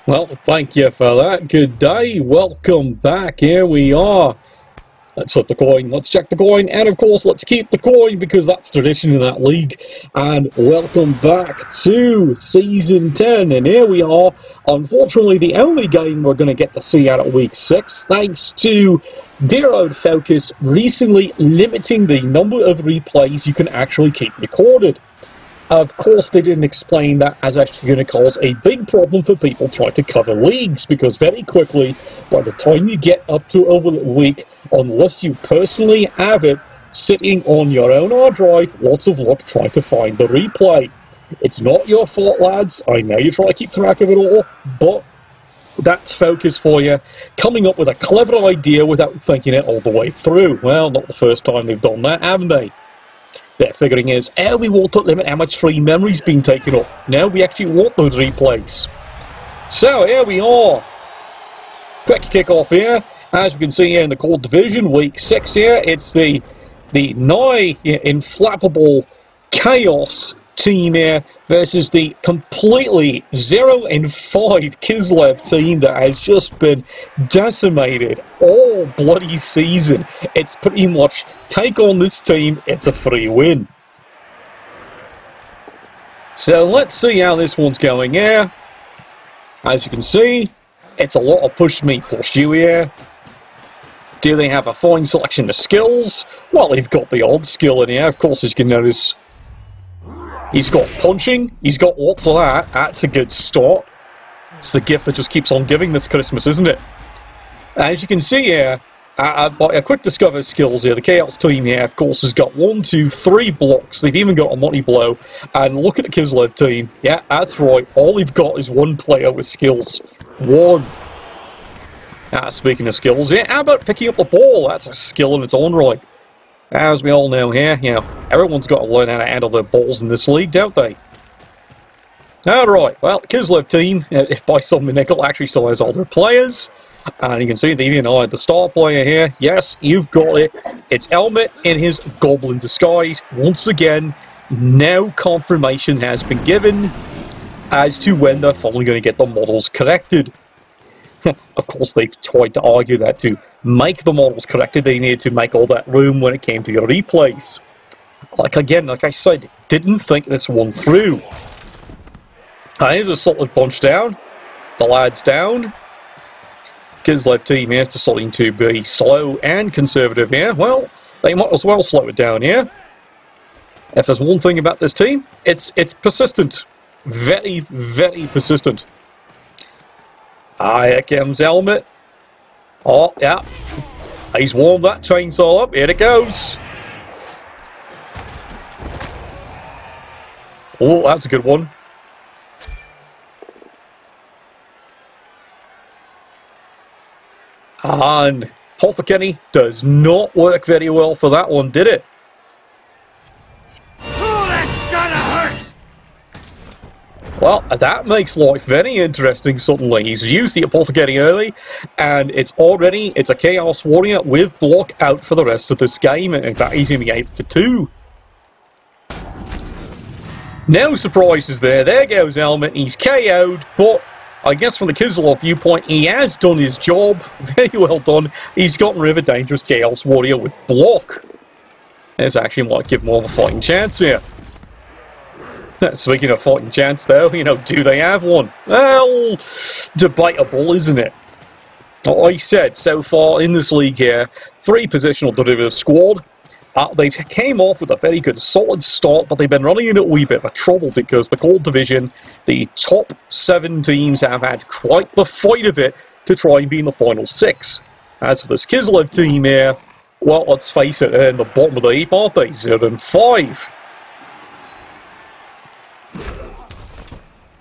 Well, thank you for that. Good day. Welcome back. Here we are. Let's flip the coin. Let's check the coin. And, of course, let's keep the coin because that's tradition in that league. And welcome back to Season 10. And here we are. Unfortunately, the only game we're going to get to see out of Week 6, thanks to Dear Old Focus recently limiting the number of replays you can actually keep recorded. Of course, they didn't explain that as actually going to cause a big problem for people trying to cover leagues, because very quickly, by the time you get up to a week, unless you personally have it sitting on your own hard drive, lots of luck trying to find the replay. It's not your fault, lads. I know you try to keep track of it all, but that's Focus for you, coming up with a clever idea without thinking it all the way through. Well, not the first time they've done that, haven't they? Their figuring is, we want to limit how much free memory's been taken up. Now we actually want those replays. So here we are. Quick kick-off here. As we can see here in the Cold Division, Week 6 here, it's the nigh inflappable Chaos team here versus the completely 0-5 Kislev team that has just been decimated all bloody season. It's pretty much take on this team, it's a free win. So let's see how this one's going here. As you can see, it's a lot of push me, push you here. Do they have a fine selection of skills? Well, they've got the odd skill in here, of course, as you can notice. He's got punching, he's got lots of that. That's a good start. It's the gift that just keeps on giving this Christmas, isn't it? As you can see here, by a quick discover skills here, the Chaos team here, of course, has got 1, 2, 3 blocks. They've even got a money blow. And look at the Kislev team. Yeah, that's right. All they've got is one player with skills. One. Speaking of skills, yeah, how about picking up the ball? That's a skill in its own right. As we all know here, everyone's got to learn how to handle their balls in this league, don't they? Alright, well, the Kislev team, if by some miracle, actually still has all their players. And you can see they even hired the star player here. Yes, you've got it. It's Helmet in his goblin disguise. Once again, now confirmation has been given as to when they're finally going to get the models corrected. Of course, they've tried to argue that to make the models corrected, they needed to make all that room when it came to your replays. Like I said, didn't think this one through. Here's a solid punch down. The lad's down. Kislev team here is deciding to be slow and conservative here. Well, they might as well slow it down here. If there's one thing about this team, it's persistent. Very, very persistent. Here comes Helmet. Oh, yeah. He's warmed that chainsaw up. Here it goes. Oh, that's a good one. And Apothecary does not work very well for that one, did it? Well, that makes life very interesting suddenly. He's used the Apothecary early, and it's a Chaos Warrior with block out for the rest of this game. In fact, he's going to be 8 for 2. No surprises there. There goes Helmet. He's KO'd, but I guess from the Kislev viewpoint, he has done his job. Very well done. He's gotten rid of a dangerous Chaos Warrior with block. This actually might give more of a fighting chance here. Speaking of fighting chance, though, do they have one? Well, debatable, isn't it? Like I said, so far in this league here, 3 positional derivative squad. They came off with a very good, solid start, but they've been running into a wee bit of trouble because the Cold Division, the top 7 teams have had quite the fight of it to try and be in the final 6. As for this Kislev team here, well, let's face it, they're in the bottom of the heap, aren't they? 0-5.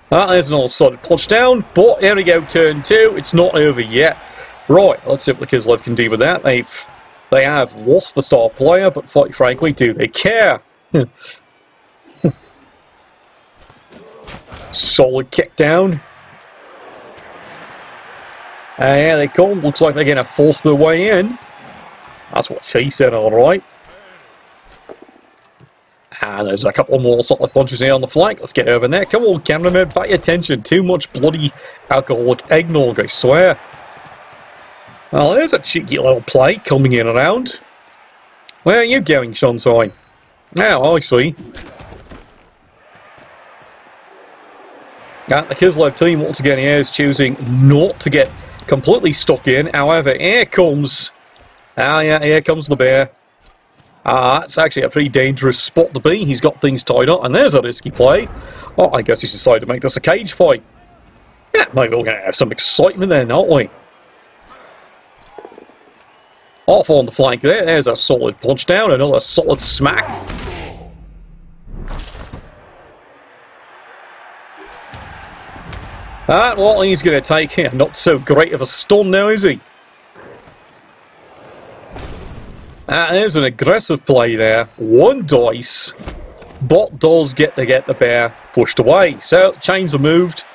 There's another solid punch down, but here we go, turn 2. It's not over yet. Right, let's see what the Kislev can do with that. They have lost the star player, but quite frankly, do they care? Solid kick down. And here they come. Looks like they're going to force their way in. That's what she said, alright. And there's a couple more solid punches here on the flank. Let's get over there. Come on, cameraman, pay attention. Too much bloody alcoholic eggnog, I swear. Well, there's a cheeky little play coming in around. Where are you going, Sunshine? Now, I see. And the Kislev team, once again, here is choosing not to get completely stuck in. However, here comes... Ah, yeah, here comes the bear. That's actually a pretty dangerous spot to be. He's got things tied up, and there's a risky play. Oh, I guess he's decided to make this a cage fight. Yeah, maybe we're going to have some excitement then, aren't we? Off on the flank there. There's a solid punch down, another solid smack. Well, he's going to take not so great of a stun now, is he? There's an aggressive play there. One dice. Bot does get the bear pushed away. So, chains are moved.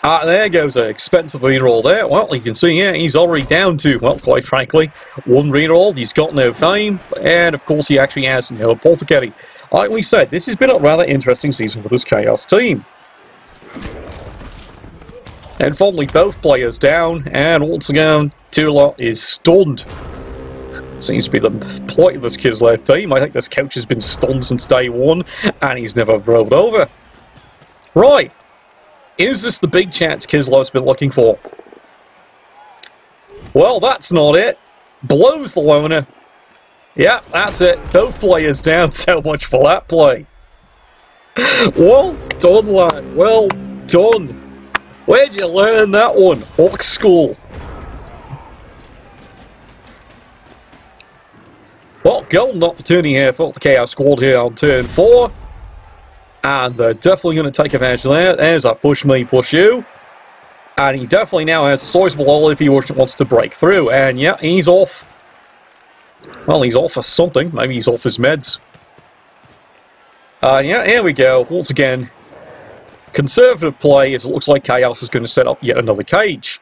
There goes an expensive reroll there. Well, you can see here, he's already down to, well, quite frankly, one reroll. He's got no fame. And, of course, he actually has no apothecary. Like we said, this has been a rather interesting season for this Chaos team. And finally, both players down. And once again, Tula is stunned. Seems to be the plight of this Kislev team. I think this coach has been stunned since day one, and he's never rolled over. Right. Is this the big chance Kislev's been looking for? Well, that's not it. Blows the loner. Yeah, that's it. Both players down. So much for that play. Well done, lad. Well done. Where'd you learn that one? Hawk School. Well, golden opportunity here for the Chaos Squad here on turn 4. And they're definitely going to take advantage of that. There's a push me, push you. And he definitely now has a sizable all if he wants to break through. And yeah, he's off. Well, he's off for something. Maybe he's off his meds. Yeah, here we go. Once again, conservative play as it looks like Chaos is going to set up yet another cage.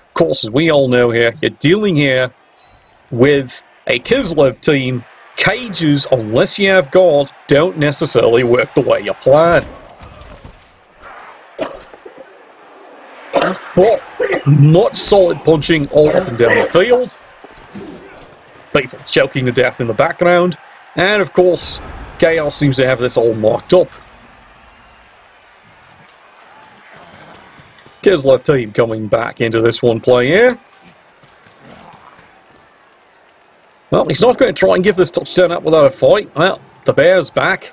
Of course, as we all know here, you're dealing here with a Kislev team. Cages, unless you have guard, don't necessarily work the way you plan. But much solid punching all up and down the field. People choking to death in the background. And of course, Chaos seems to have this all marked up. Kislev team coming back into this one play here. Well, he's not going to try and give this touchdown up without a fight. Well, the bear's back.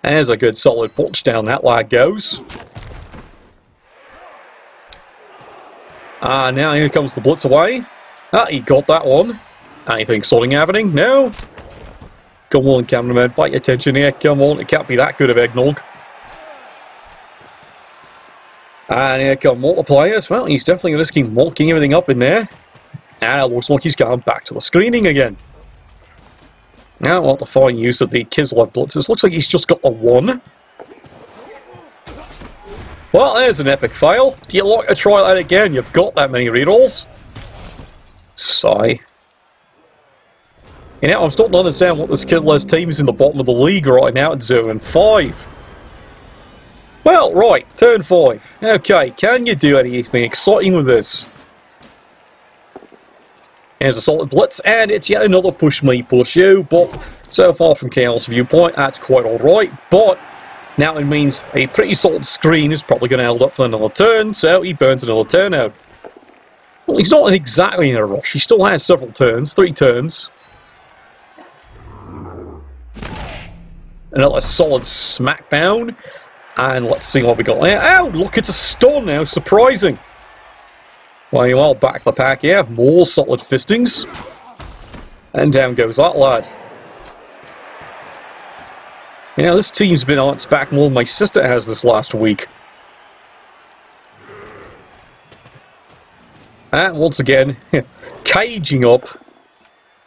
There's a good solid punch down that lad goes. Now here comes the blitz away. He got that one. Anything exciting happening? No. Come on, cameraman, pay attention here. Come on, it can't be that good of eggnog. And here come multipliers. Well, he's definitely risking mulking everything up in there. And it looks like he's gone back to the screening again. Now, what the fine use of the Kislev blitzes. Looks like he's just got a 1. Well, there's an epic fail. Do you like to try that again? You've got that many rerolls. Sigh. You know, I'm starting to understand what this Kislev team is in the bottom of the league right now at 0-5. Well, right, turn 5. Okay, can you do anything exciting with this? Here's a solid blitz, and it's yet another push me, push you, but so far from Chaos' viewpoint, that's quite alright, but now it means a pretty solid screen is probably going to hold up for another turn, so he burns another turn out. Well, he's not exactly in a rush, he still has several turns, 3 turns. Another solid smackdown, and let's see what we got there. Oh, look, it's a stun now, surprising. Well, back the pack here, more solid fistings. And down goes that lad. You know, this team's been on its back more than my sister has this last week. And once again, caging up.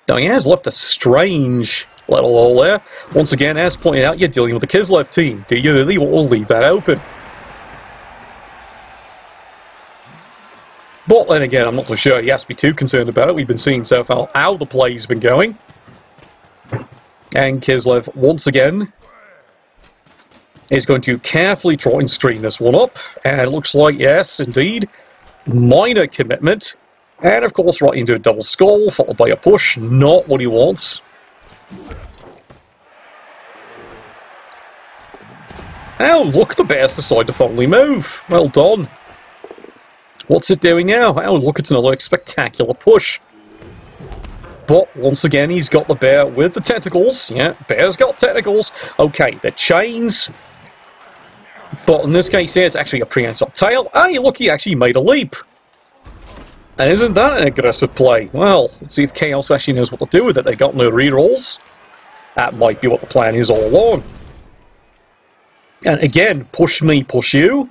Now he has left a strange little hole there. Once again, as pointed out, you're dealing with the Kislev team. Do you really want to leave that open? But then again, I'm not too sure he has to be too concerned about it. We've been seeing so far how the play's been going. And Kislev, once again, is going to carefully try and screen this one up. And it looks like, yes, indeed, minor commitment. And, of course, right into a double skull, followed by a push. Not what he wants. Oh, look, the bear's decided to finally move. Well done. What's it doing now? Oh, look, it's another spectacular push. But, once again, he's got the bear with the tentacles. Yeah, bear's got tentacles. Okay, the chains. But in this case here, it's actually a prehensile tail. Hey, look, he actually made a leap. And isn't that an aggressive play? Well, let's see if Chaos actually knows what to do with it. They got no rerolls. That might be what the plan is all along. And again, push me, push you.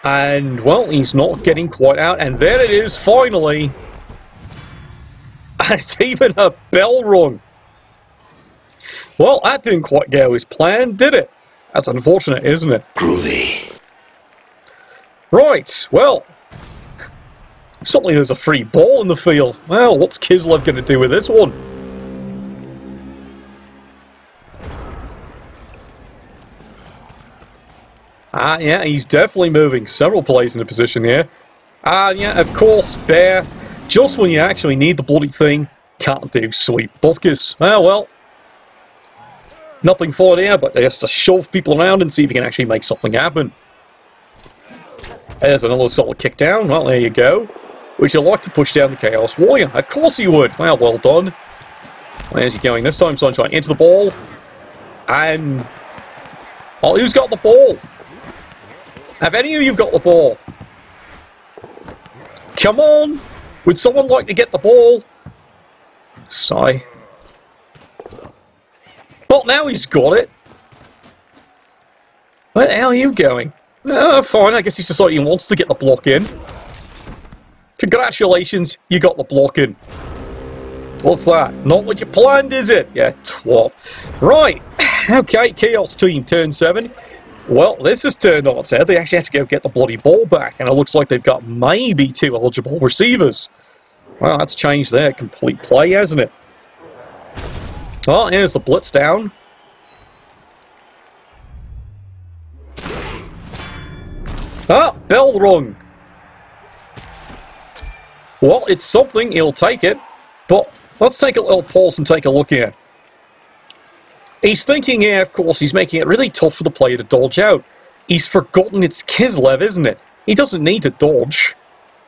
And, well, he's not getting quite out. And there it is, finally. And it's even a bell rung. Well, that didn't quite go as planned, did it? That's unfortunate, isn't it? Groovy. Right, well. Suddenly there's a free ball in the field. Well, what's Kislev going to do with this one? Yeah, he's definitely moving. Several plays in the position here. Yeah, of course, bear. Just when you actually need the bloody thing, can't do sweet buckets. Well. Nothing for it here, but just to shove people around and see if you can actually make something happen. There's another solid kick down. Well, there you go. Would you like to push down the Chaos Warrior? Of course you would. Well done. Where's he going this time, Sunshine? Into the ball. And... oh, who's got the ball? Have any of you got the ball? Come on! Would someone like to get the ball? Sigh. Well, now he's got it. Where the hell are you going? Fine, I guess he's decided he wants to get the block in. Congratulations, you got the block in. What's that? Not what you planned, is it? Yeah, twat. Right, okay, Chaos Team, turn 7. Well, this is turned on its head. They actually have to go get the bloody ball back, and it looks like they've got maybe 2 eligible receivers. Well, that's changed their complete play, hasn't it? Well, here's the blitz down. Ah, bell rung. Well, it's something, he'll take it. But let's take a little pause and take a look here. He's thinking here, of course, he's making it really tough for the player to dodge out. He's forgotten it's Kislev, isn't it? He doesn't need to dodge.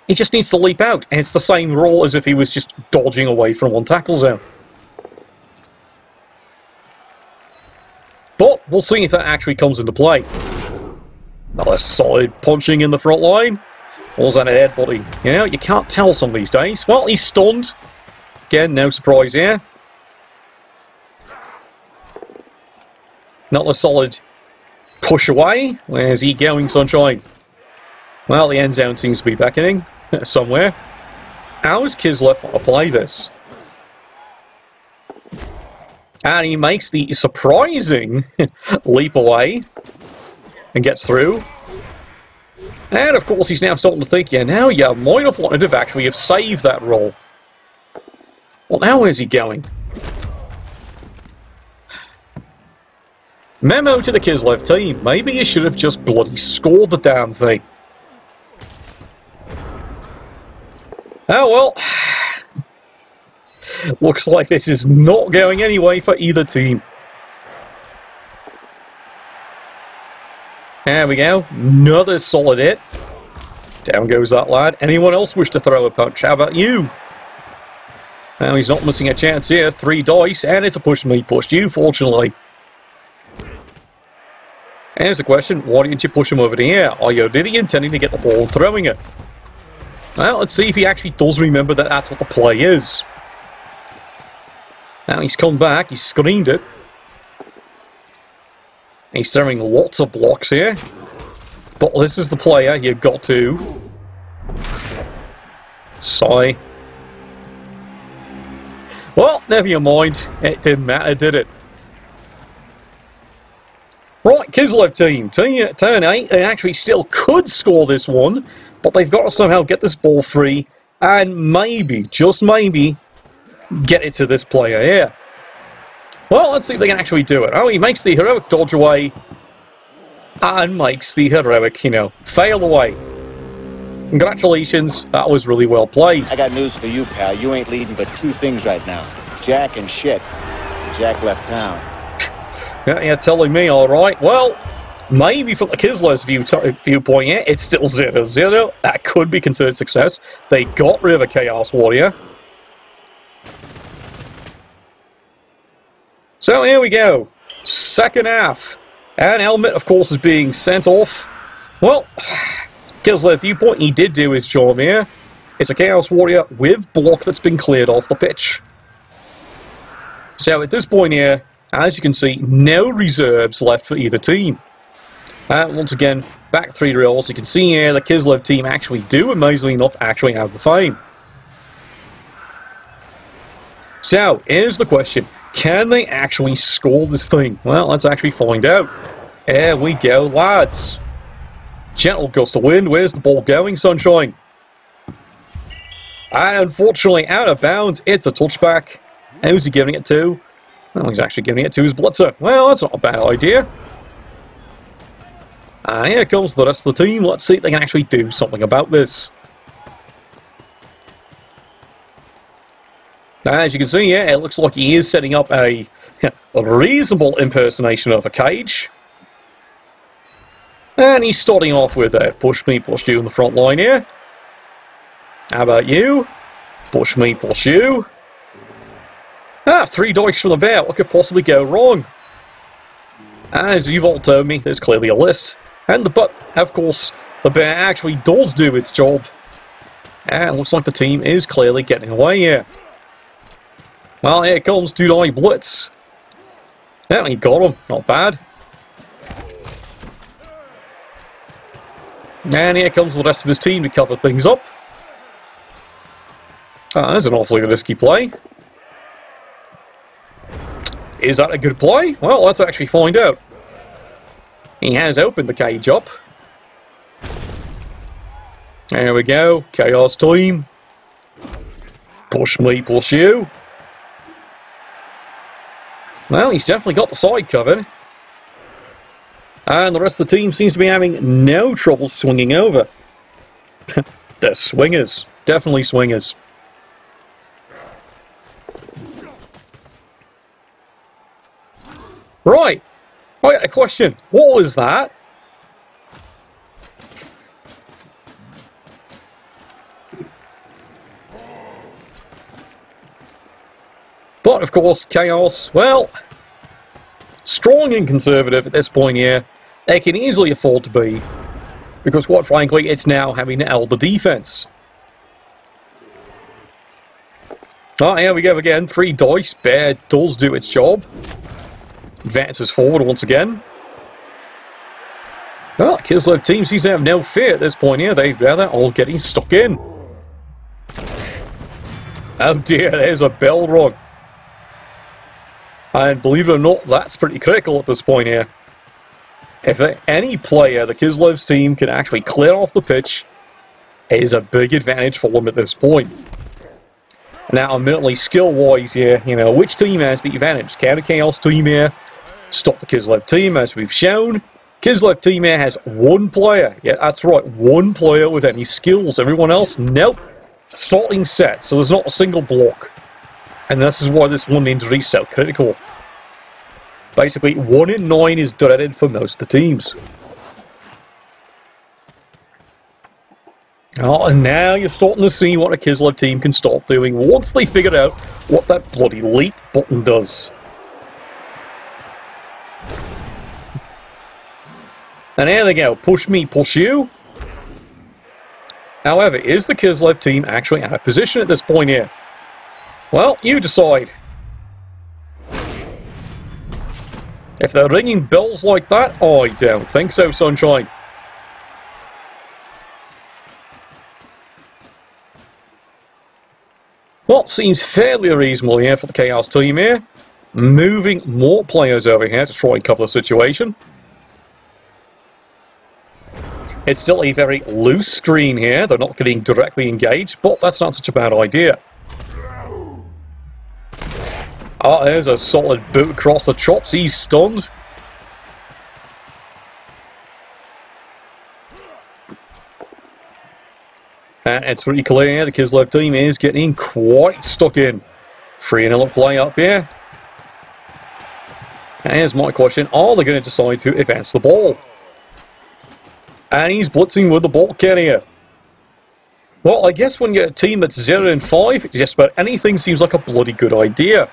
He just needs to leap out. And it's the same rule as if he was just dodging away from one tackle zone. But we'll see if that actually comes into play. Another solid punching in the front line. Or was that a head body? You know, you can't tell some of these days. Well, he's stunned. Again, no surprise here. Not a solid push away. Where's he going, Sunshine? Well, the end zone seems to be beckoning somewhere. How is Kislev want to play this? And he makes the surprising leap away and gets through. And of course he's now starting to think, yeah, now you might have wanted to actually have saved that roll. Well, now where's he going? Memo to the Kislev team, maybe you should have just bloody scored the damn thing. Oh well. Looks like this is not going anyway for either team. There we go. Another solid hit. Down goes that lad. Anyone else wish to throw a punch? How about you? Now he's not missing a chance here. 3 dice, and it's a push me, pushed you, fortunately. Here's the question. Why didn't you push him over the air? Are you really intending to get the ball and throwing it? Well, let's see if he actually does remember that that's what the play is. Now he's come back, he's screened it. He's throwing lots of blocks here. But this is the player you've got to... sigh. Well, never you mind. It didn't matter, did it? Right, Kislev team. Turn 8. They actually still could score this one. But they've got to somehow get this ball free. And maybe, just maybe, get it to this player here. Well, let's see if they can actually do it. Oh, he makes the heroic dodge away. And makes the heroic, you know, fail away. Congratulations, that was really well played. I got news for you, pal. You ain't leading but two things right now. Jack and shit. Jack left town. Yeah, you're telling me, alright. Well, maybe from the Kislev's viewpoint, yeah, it's still 0-0. That could be considered success. They got rid of a Chaos Warrior. So here we go. Second half. And Helmet, of course, is being sent off. Well, Kislev viewpoint, he did do his job here. It's a Chaos Warrior with block that's been cleared off the pitch. So at this point here, as you can see, no reserves left for either team. And once again, back 3 rolls. You can see here the Kislev team actually do, amazingly enough, actually have the fame. So, here's the question. Can they actually score this thing? Well, let's actually find out. Here we go, lads. Gentle gust of wind. Where's the ball going, Sunshine? And unfortunately, out of bounds. It's a touchback. Who's he giving it to? Well, he's actually giving it to his blitzer. Well, that's not a bad idea. And here comes the rest of the team. Let's see if they can actually do something about this. As you can see here, it looks like he is setting up a reasonable impersonation of a cage. And he's starting off with a push me, push you in the front line here. How about you? Push me, push you. 3 dice from the bear. What could possibly go wrong? As you've all told me, there's clearly a list. But, of course, the bear actually does do its job. And it looks like the team is clearly getting away here. Well, here comes 2-die blitz. Yeah, he got him. Not bad. And here comes the rest of his team to cover things up. That's an awfully risky play. Is that a good play? Well, let's actually find out. He has opened the cage up. There we go. Chaos team. Push me, push you. Well, he's definitely got the side covered. And the rest of the team seems to be having no trouble swinging over. They're swingers. Definitely swingers. Right. A question. What was that? But, of course, Chaos, well, strong and conservative at this point here. They can easily afford to be. Because, quite frankly, it's now having to hold the defense. Here we go again. 3 dice. Bear does do its job. Advances forward once again. Well, Kislev team seems to have no fear at this point here. They're all getting stuck in. Oh dear, there's a bell rung. And believe it or not, that's pretty critical at this point here. If any player the Kislev's team can actually clear off the pitch, it is a big advantage for them at this point. Now, admittedly, skill-wise here, you know, which team has the advantage? Can the Chaos team here stop the Kislev team, as we've shown? Kislev team here has 1 player. Yeah, that's right, 1 player with any skills. Everyone else, nope. Starting set, so there's not a single block. And this is why this 1 injury is so critical. Basically, 1 in 9 is dreaded for most of the teams. And now you're starting to see what a Kislev team can start doing once they figure out what that bloody leap button does. And there they go, push me, push you. However, is the Kislev team actually out of position at this point here? Well, you decide. If they're ringing bells like that, I don't think so, Sunshine. Well, seems fairly reasonable here for the Chaos team here. Moving more players over here to try and cover the situation. It's still a very loose screen here. They're not getting directly engaged, but that's not such a bad idea. Oh, there's a solid boot across the chops. He's stunned. And it's pretty clear the Kislev team is getting quite stuck in. 3-0 play up here. And here's my question. Are they going to decide to advance the ball? And he's blitzing with the ball carrier. Well, I guess when you're a team that's 0-5, just about anything seems like a bloody good idea.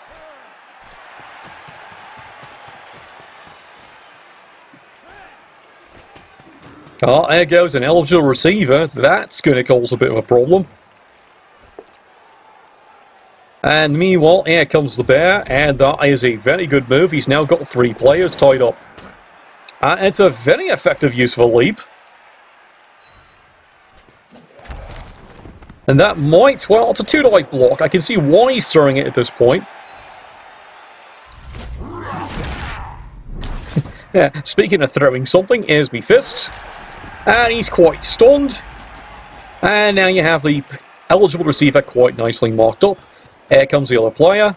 Oh, there goes an eligible receiver. That's going to cause a bit of a problem. And meanwhile, here comes the bear, and that is a very good move. He's now got 3 players tied up. It's a very effective use of a leap. And that might, well, it's a 2-to-8 block. I can see why he's throwing it at this point. Yeah, speaking of throwing something, here's me fist. And he's quite stunned. And now you have the eligible receiver quite nicely marked up. Here comes the other player.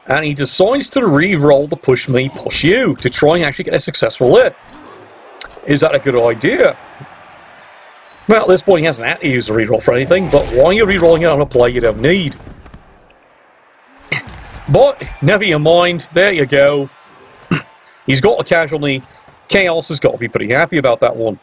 And he decides to re-roll the push me, push you to try and actually get a successful hit. Is that a good idea? Well, at this point he hasn't had to use the re-roll for anything, but why are you re-rolling it on a play you don't need? But, never you mind, there you go. He's got a casualty. Chaos has got to be pretty happy about that one.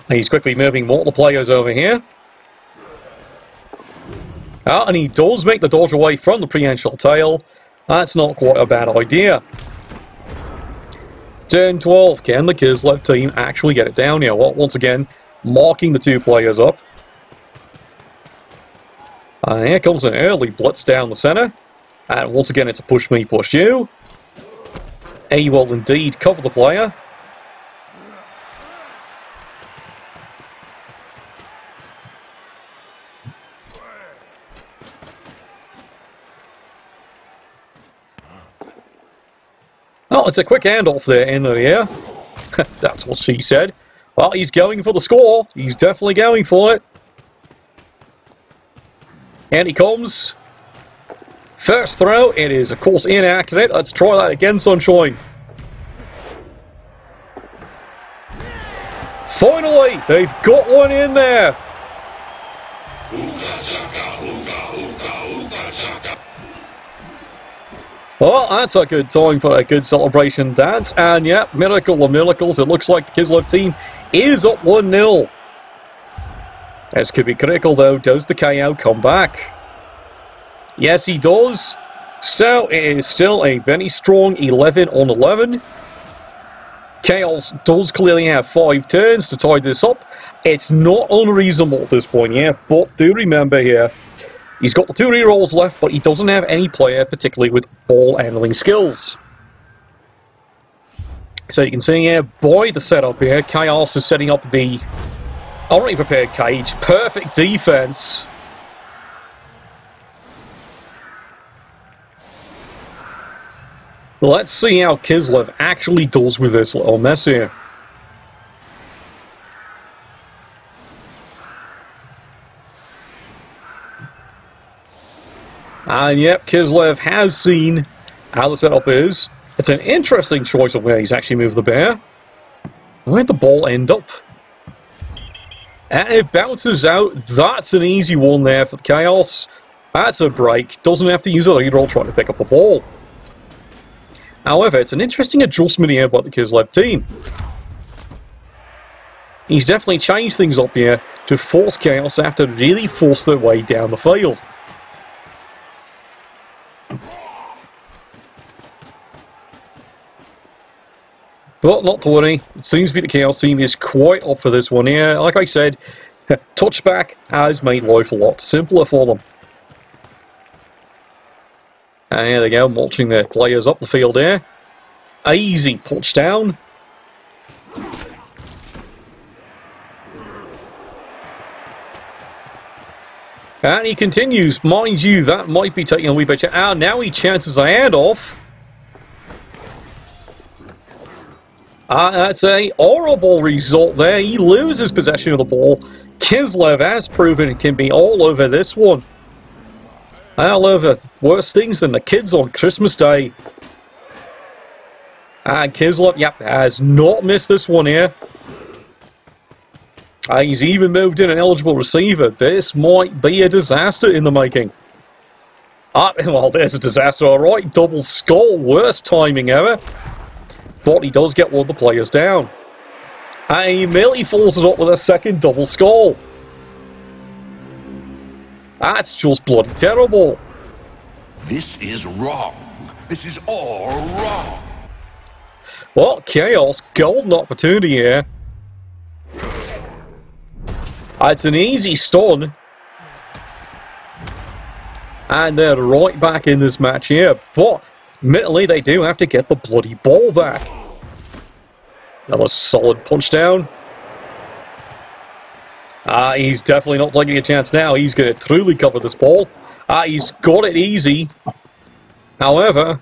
He's quickly moving multiple players over here. And he does make the dodge away from the prehensional tail. That's not quite a bad idea. Turn 12. Can the Kislev team actually get it down here? Well, once again, marking the 2 players up. And here comes an early blitz down the center. And once again, it's a push me, push you. He will indeed cover the player. Oh, it's a quick handoff there in the air. That's what she said. Well, he's going for the score. He's definitely going for it. And he comes. First throw, it is, of course, inaccurate. Let's try that again, Sunshine. Finally, they've got one in there. Well, that's a good time for a good celebration dance. And yeah, miracle of miracles, it looks like the Kislev team is up 1-0. This could be critical though. Does the KO come back? Yes, he does. So it is still a very strong 11-on-11. Chaos does clearly have 5 turns to tie this up. It's not unreasonable at this point, yeah, but do remember here, he's got the 2 rerolls left, but he doesn't have any player particularly with ball handling skills. So you can see here, by the setup here, Chaos is setting up the already prepared cage. Perfect defense. Let's see how Kislev actually does with this little mess here. And yep, Kislev has seen how the setup is. It's an interesting choice of where he's actually moved the bear. Where'd the ball end up? And it bounces out. That's an easy one there for the Chaos. That's a break. Doesn't have to use a lead roll trying to pick up the ball. However, it's an interesting adjustment here by the Kislev team. He's definitely changed things up here to force Chaos to have to really force their way down the field. But not to worry, it seems to be the Chaos team is quite up for this one here. Like I said, touchback has made life a lot simpler for them. And here they go, mulching their players up the field here. Easy touchdown. And he continues. Mind you, that might be taking a wee bit. Now he chances a handoff. That's a horrible result there. He loses possession of the ball. Kislev has proven it can be all over this one. All over worse things than the kids on Christmas Day. And Kislev, yep, has not missed this one here. He's even moved in an eligible receiver. This might be a disaster in the making. Well, there's a disaster, alright. Double skull, worst timing ever. But he does get one of the players down. And he immediately follows it up with a second double skull. That's just bloody terrible. This is wrong. This is all wrong. Well, Chaos, golden opportunity here. It's an easy stun. And they're right back in this match here. But, admittedly, they do have to get the bloody ball back. Another solid punch down. He's definitely not taking a chance now. He's going to truly cover this ball. He's got it easy. However,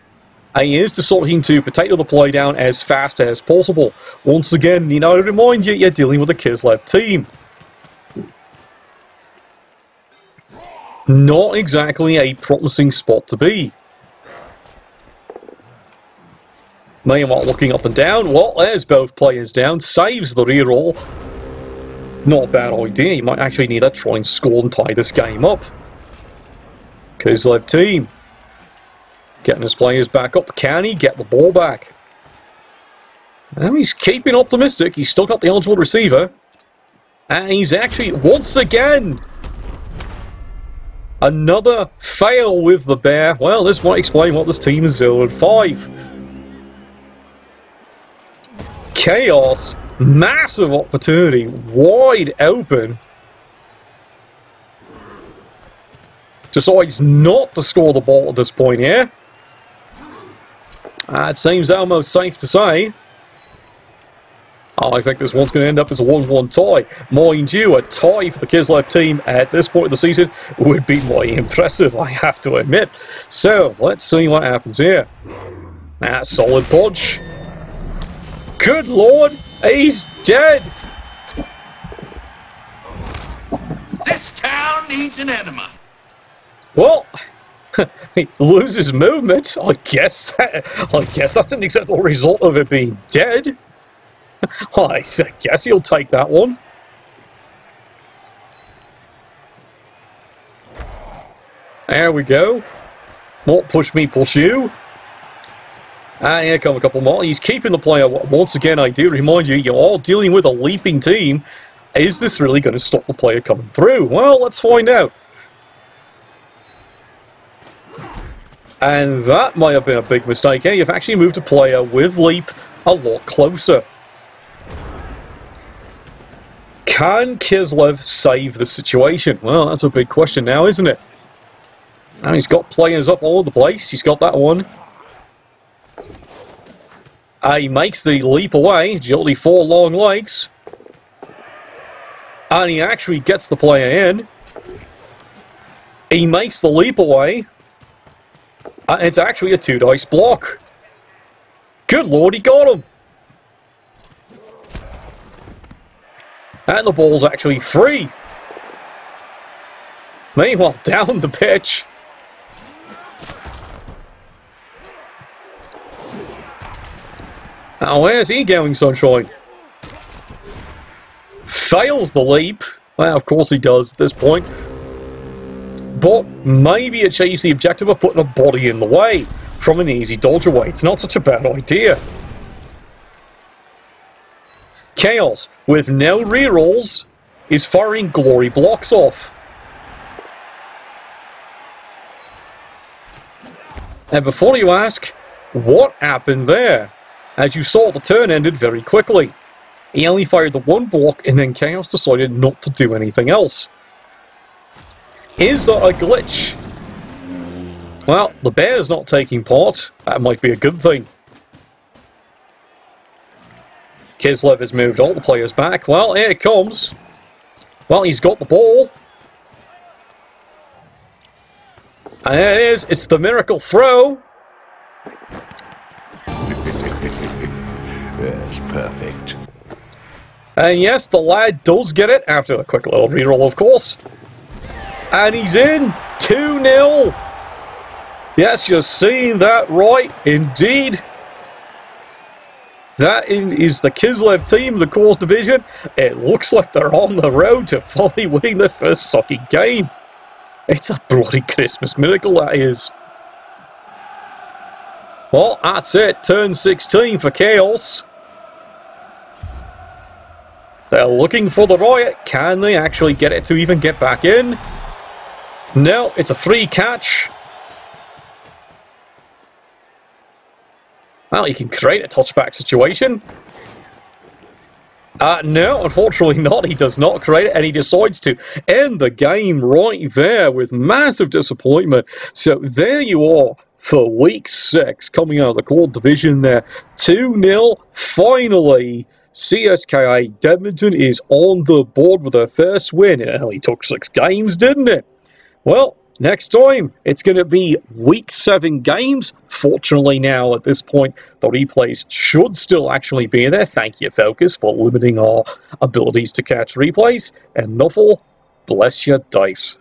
he is deciding to potato the play down as fast as possible. Once again, you know, to remind you, you're dealing with a Kislev team. Not exactly a promising spot to be. Meanwhile, looking up and down, well, there's both players down, saves the reroll. Not a bad idea, you might actually need to try and score and tie this game up. Kislev team. Getting his players back up, can he get the ball back? Now he's keeping optimistic, he's still got the eligible receiver. And he's actually, once again, another fail with the bear. Well, this might explain what this team is 0-5. Chaos, massive opportunity, wide open. Decides not to score the ball at this point here. It seems almost safe to say. I think this one's going to end up as a 1-1 tie. Mind you, a tie for the Kislev team at this point of the season would be mighty impressive, I have to admit. So, let's see what happens here. Solid punch. Good lord, he's dead! This town needs an enema. Well, he loses movement. I guess that's an acceptable result of it being dead. I guess he'll take that one. There we go. Not push me, push you. And here come a couple more. He's keeping the player. Once again, I do remind you, you're all dealing with a leaping team. Is this really going to stop the player coming through? Well, let's find out. And that might have been a big mistake. Hey, you've actually moved a player with leap a lot closer. Can Kislev save the situation? Well, that's a big question now, isn't it? And he's got players up all over the place. He's got that one. He makes the leap away. Agility 4 long legs. And he actually gets the player in. He makes the leap away. It's actually a 2-dice block. Good lord, he got him. And the ball's actually free. Meanwhile, down the pitch. Now, where's he going, Sunshine? Fails the leap. Well, of course he does at this point. But maybe achieves the objective of putting a body in the way from an easy dodge away. It's not such a bad idea. Chaos, with no rerolls, is firing glory blocks off. And before you ask, what happened there? As you saw, the turn ended very quickly. He only fired the one block, and then Chaos decided not to do anything else. Is that a glitch? Well, the bear's not taking part. That might be a good thing. Kislev has moved all the players back. Well, here it comes. Well, he's got the ball. And it is. It's the miracle throw. Yes, perfect. And yes, the lad does get it after a quick little reroll, of course. And he's in. 2-0. Yes, you're seeing that right. Indeed. That is the Kislev team, the Course Division. It looks like they're on the road to finally winning their first soccer game. It's a bloody Christmas miracle, that is. Well, that's it. Turn 16 for Chaos. They're looking for the riot. Can they actually get it to even get back in? No, it's a free catch. Well, you can create a touchback situation. No, unfortunately not. He does not create it, and he decides to end the game right there with massive disappointment. So there you are for Week 6, coming out of the Core Division there. 2-0, finally. CSKA Edmonton is on the board with their first win. It only took 6 games, didn't it? Well, next time, it's going to be Week 7 games. Fortunately now, at this point, the replays should still actually be there. Thank you, Focus, for limiting our abilities to catch replays. And Nuffle, bless your dice.